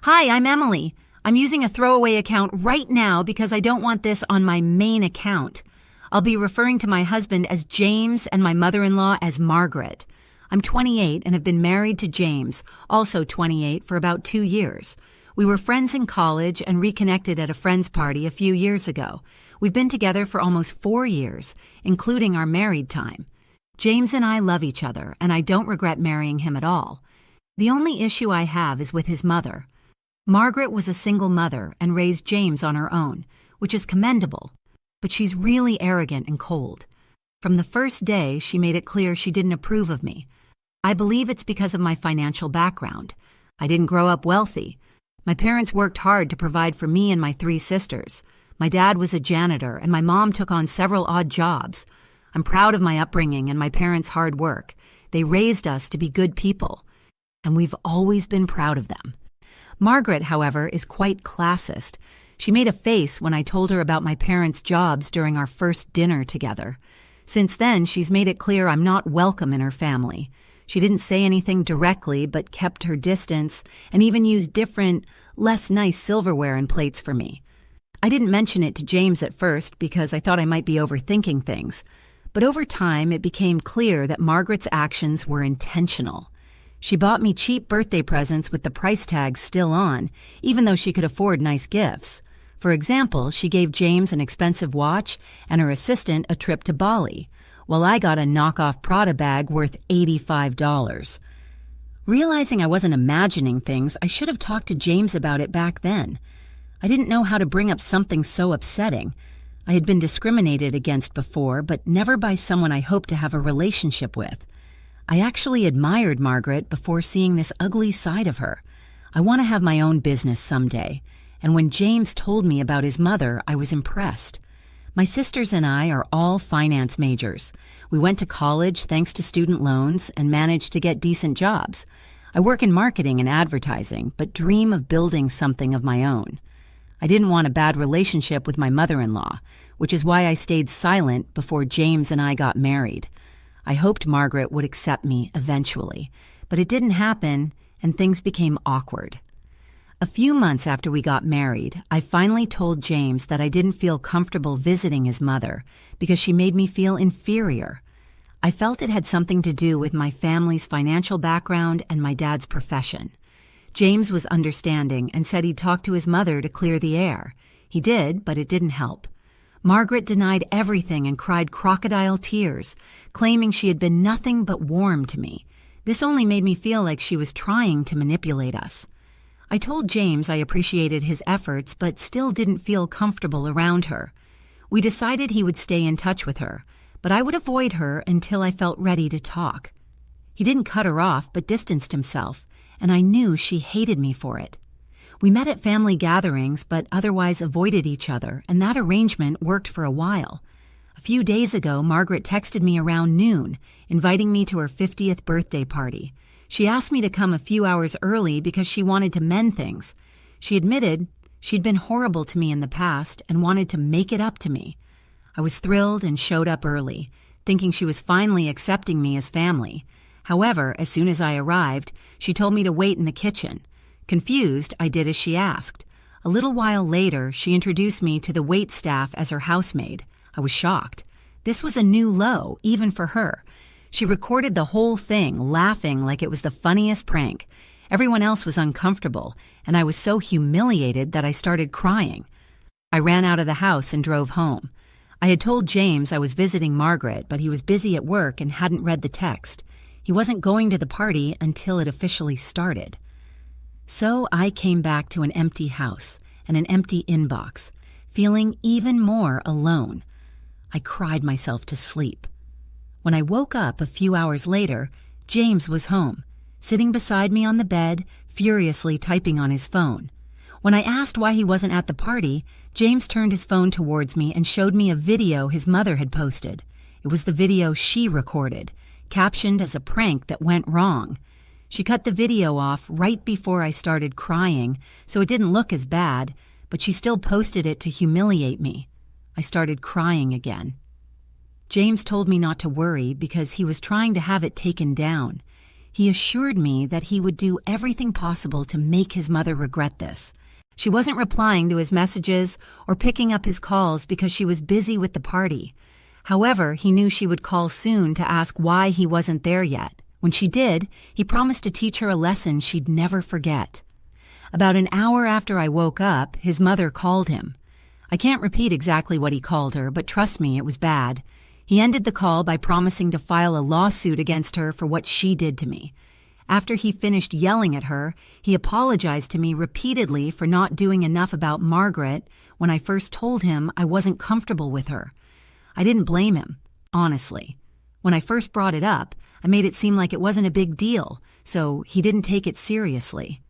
Hi, I'm Emily. I'm using a throwaway account right now because I don't want this on my main account. I'll be referring to my husband as James and my mother-in-law as Margaret. I'm 28 and have been married to James, also 28, for about 2 years. We were friends in college and reconnected at a friend's party a few years ago. We've been together for almost 4 years, including our married time. James and I love each other, and I don't regret marrying him at all. The only issue I have is with his mother. Margaret was a single mother and raised James on her own, which is commendable, but she's really arrogant and cold. From the first day, she made it clear she didn't approve of me. I believe it's because of my financial background. I didn't grow up wealthy. My parents worked hard to provide for me and my 3 sisters. My dad was a janitor, and my mom took on several odd jobs. I'm proud of my upbringing and my parents' hard work. They raised us to be good people, and we've always been proud of them. Margaret, however, is quite classist. She made a face when I told her about my parents' jobs during our first dinner together. Since then, she's made it clear I'm not welcome in her family. She didn't say anything directly, but kept her distance and even used different, less nice silverware and plates for me. I didn't mention it to James at first because I thought I might be overthinking things. But over time, it became clear that Margaret's actions were intentional. She bought me cheap birthday presents with the price tag still on, even though she could afford nice gifts. For example, she gave James an expensive watch and her assistant a trip to Bali, while I got a knockoff Prada bag worth $85. Realizing I wasn't imagining things, I should have talked to James about it back then. I didn't know how to bring up something so upsetting. I had been discriminated against before, but never by someone I hoped to have a relationship with. I actually admired Margaret before seeing this ugly side of her. I want to have my own business someday, and when James told me about his mother, I was impressed. My sisters and I are all finance majors. We went to college thanks to student loans and managed to get decent jobs. I work in marketing and advertising, but dream of building something of my own. I didn't want a bad relationship with my mother-in-law, which is why I stayed silent before James and I got married. I hoped Margaret would accept me eventually, but it didn't happen, and things became awkward. A few months after we got married, I finally told James that I didn't feel comfortable visiting his mother because she made me feel inferior. I felt it had something to do with my family's financial background and my dad's profession. James was understanding and said he'd talk to his mother to clear the air. He did, but it didn't help. Margaret denied everything and cried crocodile tears, claiming she had been nothing but warm to me. This only made me feel like she was trying to manipulate us. I told James I appreciated his efforts, but still didn't feel comfortable around her. We decided he would stay in touch with her, but I would avoid her until I felt ready to talk. He didn't cut her off, but distanced himself, and I knew she hated me for it. We met at family gatherings, but otherwise avoided each other, and that arrangement worked for a while. A few days ago, Margaret texted me around noon, inviting me to her 50th birthday party. She asked me to come a few hours early because she wanted to mend things. She admitted she'd been horrible to me in the past and wanted to make it up to me. I was thrilled and showed up early, thinking she was finally accepting me as family. However, as soon as I arrived, she told me to wait in the kitchen. Confused, I did as she asked. A little while later, she introduced me to the wait staff as her housemaid. I was shocked. This was a new low, even for her. She recorded the whole thing, laughing like it was the funniest prank. Everyone else was uncomfortable, and I was so humiliated that I started crying. I ran out of the house and drove home. I had told James I was visiting Margaret, but he was busy at work and hadn't read the text. He wasn't going to the party until it officially started. So I came back to an empty house and an empty inbox, feeling even more alone. I cried myself to sleep. When I woke up a few hours later, James was home, sitting beside me on the bed, furiously typing on his phone. When I asked why he wasn't at the party, James turned his phone towards me and showed me a video his mother had posted. It was the video she recorded, captioned as a prank that went wrong. She cut the video off right before I started crying, so it didn't look as bad, but she still posted it to humiliate me. I started crying again. James told me not to worry because he was trying to have it taken down. He assured me that he would do everything possible to make his mother regret this. She wasn't replying to his messages or picking up his calls because she was busy with the party. However, he knew she would call soon to ask why he wasn't there yet. When she did, he promised to teach her a lesson she'd never forget. About an hour after I woke up, his mother called him. I can't repeat exactly what he called her, but trust me, it was bad. He ended the call by promising to file a lawsuit against her for what she did to me. After he finished yelling at her, he apologized to me repeatedly for not doing enough about Margaret when I first told him I wasn't comfortable with her. I didn't blame him, honestly. When I first brought it up, I made it seem like it wasn't a big deal, so he didn't take it seriously.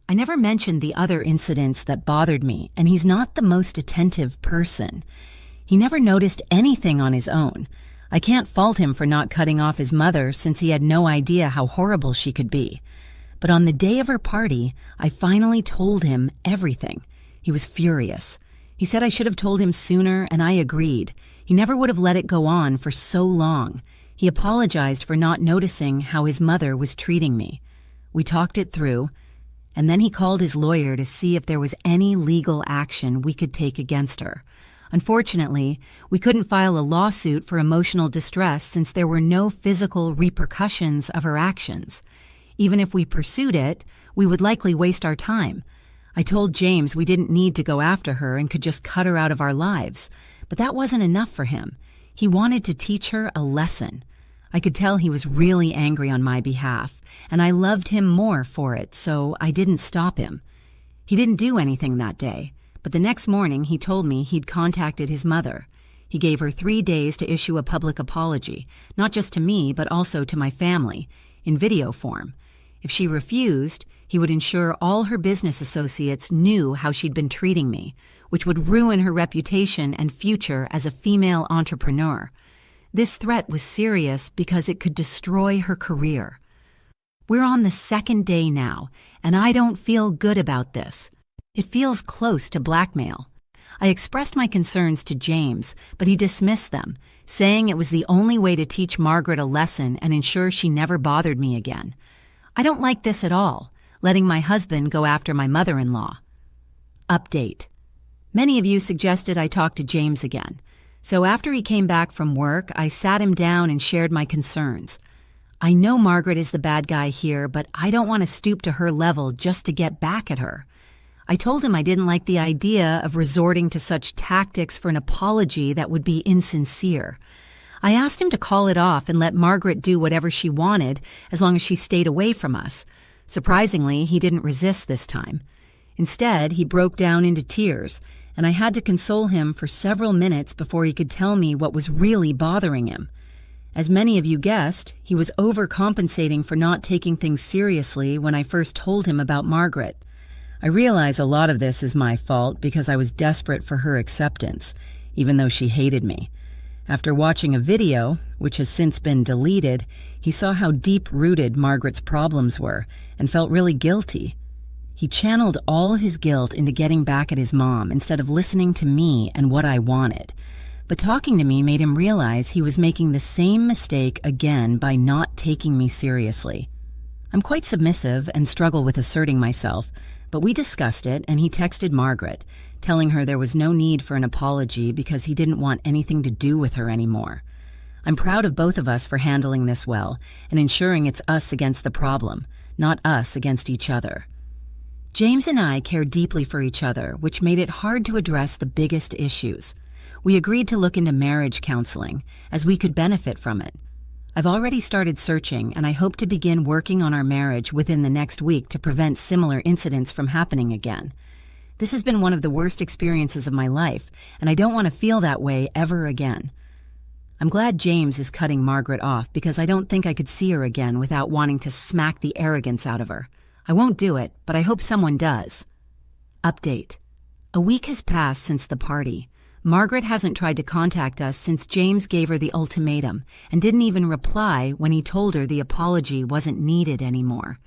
I never mentioned the other incidents that bothered me, and he's not the most attentive person. He never noticed anything on his own. I can't fault him for not cutting off his mother since he had no idea how horrible she could be. But on the day of her party, I finally told him everything. He was furious. He said I should have told him sooner, and I agreed. He never would have let it go on for so long. He apologized for not noticing how his mother was treating me. We talked it through, and then he called his lawyer to see if there was any legal action we could take against her. Unfortunately, we couldn't file a lawsuit for emotional distress since there were no physical repercussions of her actions. Even if we pursued it, we would likely waste our time. I told James we didn't need to go after her and could just cut her out of our lives, but that wasn't enough for him. He wanted to teach her a lesson. I could tell he was really angry on my behalf, and I loved him more for it, so I didn't stop him. He didn't do anything that day. But the next morning, he told me he'd contacted his mother. He gave her 3 days to issue a public apology, not just to me, but also to my family, in video form. If she refused, he would ensure all her business associates knew how she'd been treating me, which would ruin her reputation and future as a female entrepreneur. This threat was serious because it could destroy her career. We're on the 2nd day now, and I don't feel good about this. It feels close to blackmail. I expressed my concerns to James, but he dismissed them, saying it was the only way to teach Margaret a lesson and ensure she never bothered me again. I don't like this at all, letting my husband go after my mother-in-law. Update. Many of you suggested I talk to James again, so after he came back from work, I sat him down and shared my concerns. I know Margaret is the bad guy here, but I don't want to stoop to her level just to get back at her. I told him I didn't like the idea of resorting to such tactics for an apology that would be insincere. I asked him to call it off and let Margaret do whatever she wanted as long as she stayed away from us. Surprisingly, he didn't resist this time. Instead, he broke down into tears, and I had to console him for several minutes before he could tell me what was really bothering him. As many of you guessed, he was overcompensating for not taking things seriously when I first told him about Margaret. I realize a lot of this is my fault because I was desperate for her acceptance, even though she hated me. After watching a video, which has since been deleted, he saw how deep-rooted Margaret's problems were and felt really guilty. He channeled all his guilt into getting back at his mom instead of listening to me and what I wanted. But talking to me made him realize he was making the same mistake again by not taking me seriously. I'm quite submissive and struggle with asserting myself, but we discussed it and he texted Margaret, telling her there was no need for an apology because he didn't want anything to do with her anymore. I'm proud of both of us for handling this well and ensuring it's us against the problem, not us against each other. James and I care deeply for each other, which made it hard to address the biggest issues. We agreed to look into marriage counseling, as we could benefit from it. I've already started searching, and I hope to begin working on our marriage within the next week to prevent similar incidents from happening again. This has been one of the worst experiences of my life, and I don't want to feel that way ever again. I'm glad James is cutting Margaret off because I don't think I could see her again without wanting to smack the arrogance out of her. I won't do it, but I hope someone does. Update. A week has passed since the party. Margaret hasn't tried to contact us since James gave her the ultimatum and didn't even reply when he told her the apology wasn't needed anymore.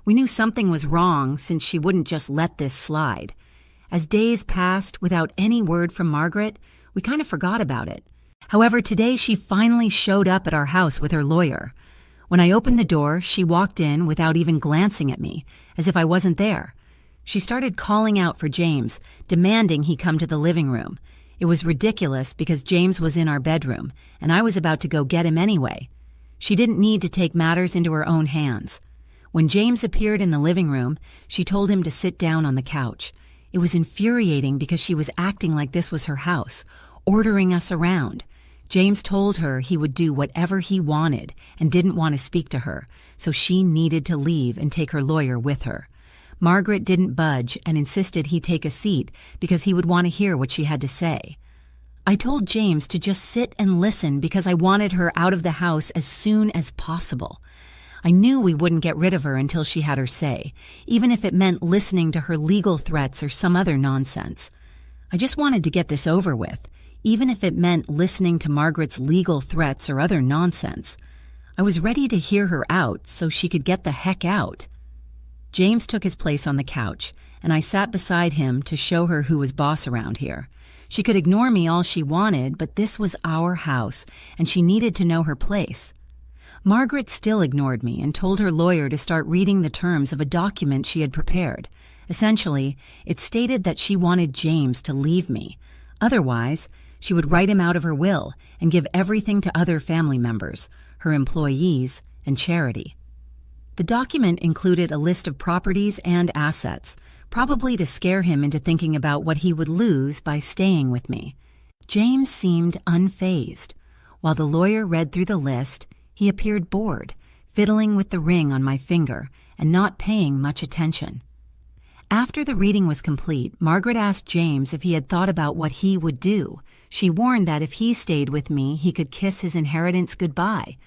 We knew something was wrong since she wouldn't just let this slide. As days passed without any word from Margaret, we kind of forgot about it. However, today she finally showed up at our house with her lawyer. When I opened the door, she walked in without even glancing at me, as if I wasn't there. She started calling out for James, demanding he come to the living room. It was ridiculous because James was in our bedroom, and I was about to go get him anyway. She didn't need to take matters into her own hands. When James appeared in the living room, she told him to sit down on the couch. It was infuriating because she was acting like this was her house, ordering us around. James told her he would do whatever he wanted and didn't want to speak to her, so she needed to leave and take her lawyer with her. Margaret didn't budge and insisted he take a seat because he would want to hear what she had to say. I told James to just sit and listen because I wanted her out of the house as soon as possible. I knew we wouldn't get rid of her until she had her say, even if it meant listening to her legal threats or some other nonsense. I just wanted to get this over with, even if it meant listening to Margaret's legal threats or other nonsense. I was ready to hear her out so she could get the heck out. James took his place on the couch, and I sat beside him to show her who was boss around here. She could ignore me all she wanted, but this was our house, and she needed to know her place. Margaret still ignored me and told her lawyer to start reading the terms of a document she had prepared. Essentially, it stated that she wanted James to leave me. Otherwise, she would write him out of her will and give everything to other family members, her employees, and charity. The document included a list of properties and assets, probably to scare him into thinking about what he would lose by staying with me. James seemed unfazed. While the lawyer read through the list, he appeared bored, fiddling with the ring on my finger and not paying much attention. After the reading was complete, Margaret asked James if he had thought about what he would do. She warned that if he stayed with me, he could kiss his inheritance goodbye.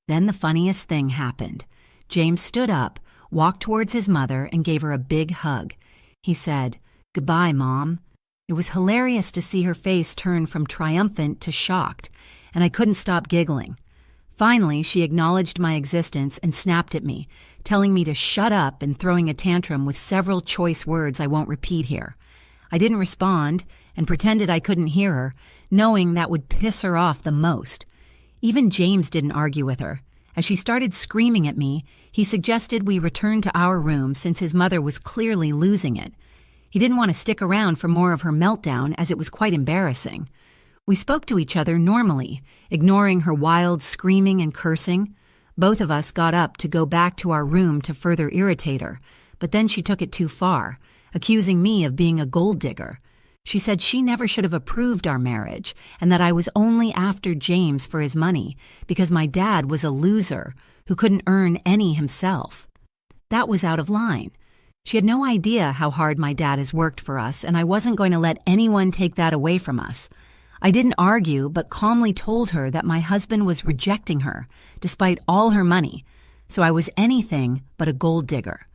Then the funniest thing happened. James stood up, walked towards his mother, and gave her a big hug. He said, "Goodbye, Mom." It was hilarious to see her face turn from triumphant to shocked, and I couldn't stop giggling. Finally, she acknowledged my existence and snapped at me, telling me to shut up and throwing a tantrum with several choice words I won't repeat here. I didn't respond and pretended I couldn't hear her, knowing that would piss her off the most. Even James didn't argue with her. As she started screaming at me, he suggested we return to our room since his mother was clearly losing it. He didn't want to stick around for more of her meltdown as it was quite embarrassing. We spoke to each other normally, ignoring her wild screaming and cursing. Both of us got up to go back to our room to further irritate her, but then she took it too far, accusing me of being a gold digger. She said she never should have approved our marriage and that I was only after James for his money because my dad was a loser who couldn't earn any himself. That was out of line. She had no idea how hard my dad has worked for us, and I wasn't going to let anyone take that away from us. I didn't argue, but calmly told her that my husband was rejecting her, despite all her money, so I was anything but a gold digger.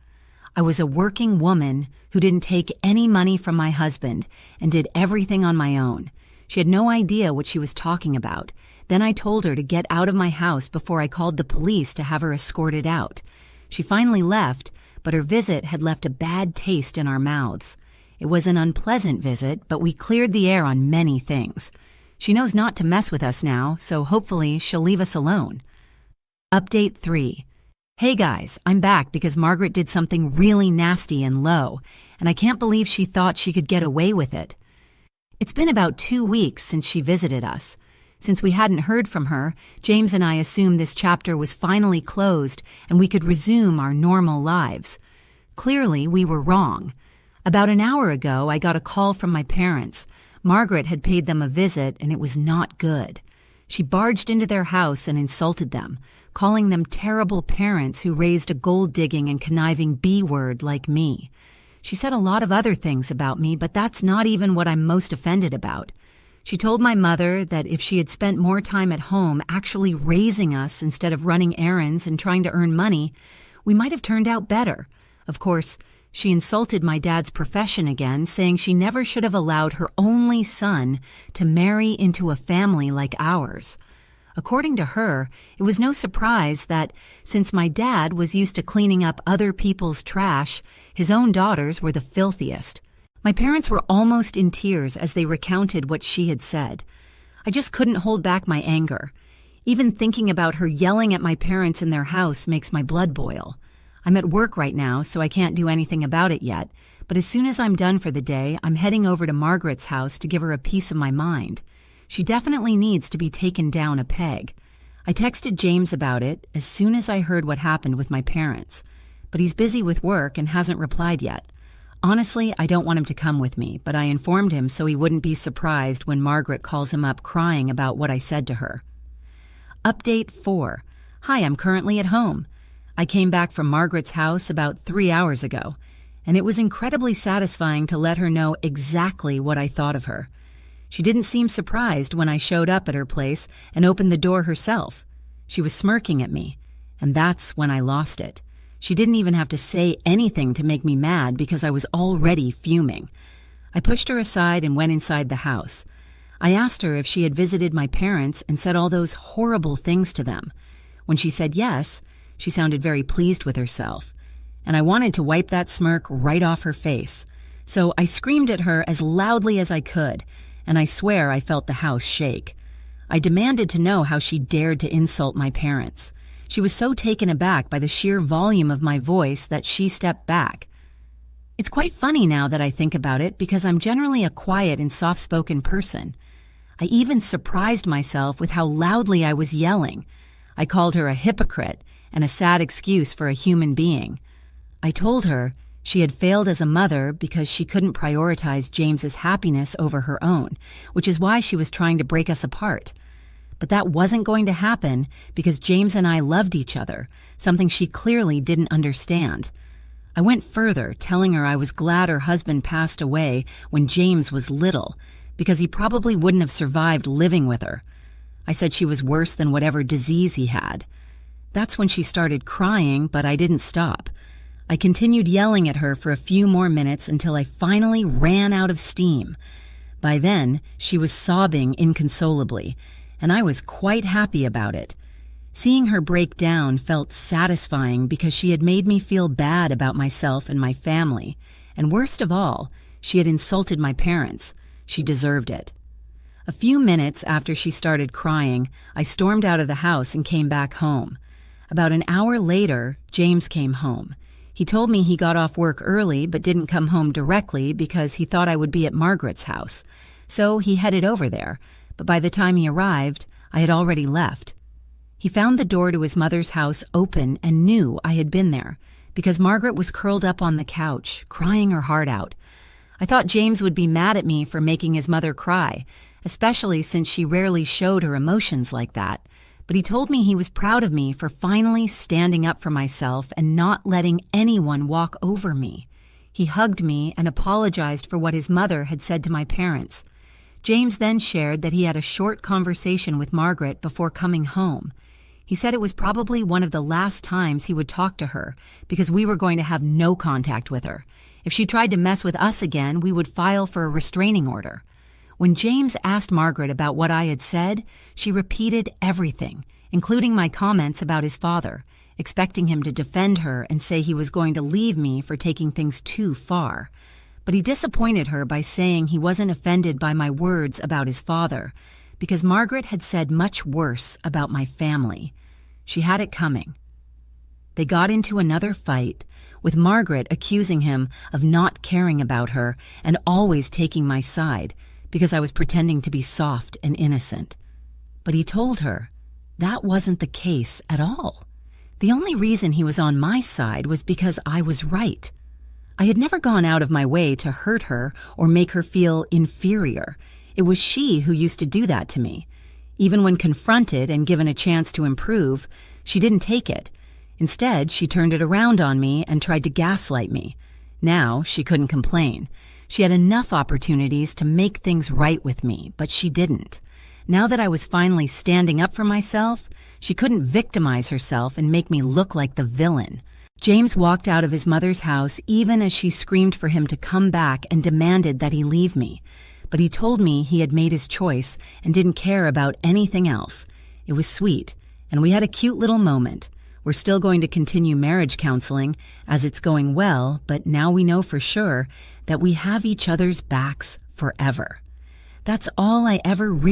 I was a working woman who didn't take any money from my husband and did everything on my own. She had no idea what she was talking about. Then I told her to get out of my house before I called the police to have her escorted out. She finally left, but her visit had left a bad taste in our mouths. It was an unpleasant visit, but we cleared the air on many things. She knows not to mess with us now, so hopefully she'll leave us alone. Update 3. Hey guys, I'm back because Margaret did something really nasty and low, and I can't believe she thought she could get away with it. It's been about 2 weeks since she visited us. Since we hadn't heard from her, James and I assumed this chapter was finally closed and we could resume our normal lives. Clearly, we were wrong. About an hour ago, I got a call from my parents. Margaret had paid them a visit, and it was not good. She barged into their house and insulted them, calling them terrible parents who raised a gold-digging and conniving B-word like me. She said a lot of other things about me, but that's not even what I'm most offended about. She told my mother that if she had spent more time at home actually raising us instead of running errands and trying to earn money, we might have turned out better. Of course, she insulted my dad's profession again, saying she never should have allowed her only son to marry into a family like ours. According to her, it was no surprise that, since my dad was used to cleaning up other people's trash, his own daughters were the filthiest. My parents were almost in tears as they recounted what she had said. I just couldn't hold back my anger. Even thinking about her yelling at my parents in their house makes my blood boil. I'm at work right now, so I can't do anything about it yet, but as soon as I'm done for the day, I'm heading over to Margaret's house to give her a piece of my mind. She definitely needs to be taken down a peg. I texted James about it as soon as I heard what happened with my parents, but he's busy with work and hasn't replied yet. Honestly, I don't want him to come with me, but I informed him so he wouldn't be surprised when Margaret calls him up crying about what I said to her. Update 4. Hi, I'm currently at home. I came back from Margaret's house about 3 hours ago, and it was incredibly satisfying to let her know exactly what I thought of her. She didn't seem surprised when I showed up at her place and opened the door herself. She was smirking at me, and that's when I lost it. She didn't even have to say anything to make me mad because I was already fuming. I pushed her aside and went inside the house. I asked her if she had visited my parents and said all those horrible things to them. When she said yes, she sounded very pleased with herself, and I wanted to wipe that smirk right off her face. So I screamed at her as loudly as I could, and I swear I felt the house shake. I demanded to know how she dared to insult my parents. She was so taken aback by the sheer volume of my voice that she stepped back. It's quite funny now that I think about it because I'm generally a quiet and soft-spoken person. I even surprised myself with how loudly I was yelling. I called her a hypocrite and a sad excuse for a human being. I told her she had failed as a mother because she couldn't prioritize James's happiness over her own, which is why she was trying to break us apart. But that wasn't going to happen because James and I loved each other, something she clearly didn't understand. I went further, telling her I was glad her husband passed away when James was little, because he probably wouldn't have survived living with her. I said she was worse than whatever disease he had. That's when she started crying, but I didn't stop. I continued yelling at her for a few more minutes until I finally ran out of steam. By then, she was sobbing inconsolably, and I was quite happy about it. Seeing her break down felt satisfying because she had made me feel bad about myself and my family, and worst of all, she had insulted my parents. She deserved it. A few minutes after she started crying, I stormed out of the house and came back home. About an hour later, James came home. He told me he got off work early but didn't come home directly because he thought I would be at Margaret's house. So he headed over there, but by the time he arrived, I had already left. He found the door to his mother's house open and knew I had been there because Margaret was curled up on the couch, crying her heart out. I thought James would be mad at me for making his mother cry, especially since she rarely showed her emotions like that. But he told me he was proud of me for finally standing up for myself and not letting anyone walk over me. He hugged me and apologized for what his mother had said to my parents. James then shared that he had a short conversation with Margaret before coming home. He said it was probably one of the last times he would talk to her because we were going to have no contact with her. If she tried to mess with us again, we would file for a restraining order. When James asked Margaret about what I had said, she repeated everything, including my comments about his father, expecting him to defend her and say he was going to leave me for taking things too far. But he disappointed her by saying he wasn't offended by my words about his father, because Margaret had said much worse about my family. She had it coming. They got into another fight, with Margaret accusing him of not caring about her and always taking my side because I was pretending to be soft and innocent. But he told her that wasn't the case at all. The only reason he was on my side was because I was right. I had never gone out of my way to hurt her or make her feel inferior. It was she who used to do that to me. Even when confronted and given a chance to improve, she didn't take it. Instead, she turned it around on me and tried to gaslight me. Now, she couldn't complain. She had enough opportunities to make things right with me, but she didn't. Now that I was finally standing up for myself, she couldn't victimize herself and make me look like the villain. James walked out of his mother's house even as she screamed for him to come back and demanded that he leave me. But he told me he had made his choice and didn't care about anything else. It was sweet, and we had a cute little moment. We're still going to continue marriage counseling as it's going well, but now we know for sure that we have each other's backs forever. That's all I ever really